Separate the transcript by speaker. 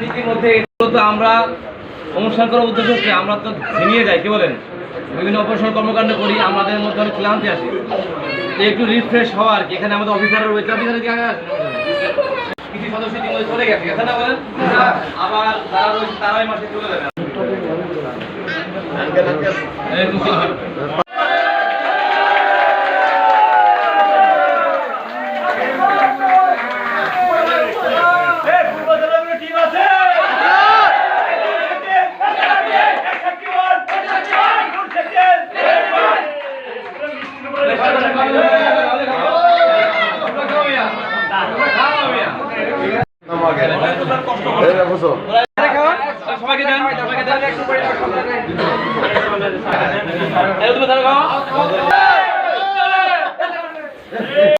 Speaker 1: ইতিমধ্যে আমরা অনুষ্ঠান করার উদ্দেশ্য হচ্ছে আমরা তো ঝিমিয়ে যাই, কি বলেন? বিভিন্ন অপারেশন কর্মকাণ্ড করি, আমাদের মধ্যে অনেক ক্লান্তি আসে, একটু রিফ্রেশ হওয়া আর কি। এখানে আমাদের অফিসার রয়েছে, অফিসারের কি আগে আসে কিছু সদস্য ইতিমধ্যে চলে গেছে, গেছে না বলেন? আবার যারা রয়েছে তারাই মাসে চলে যাবে। সবাইকে দেন, সবাইকে দেন।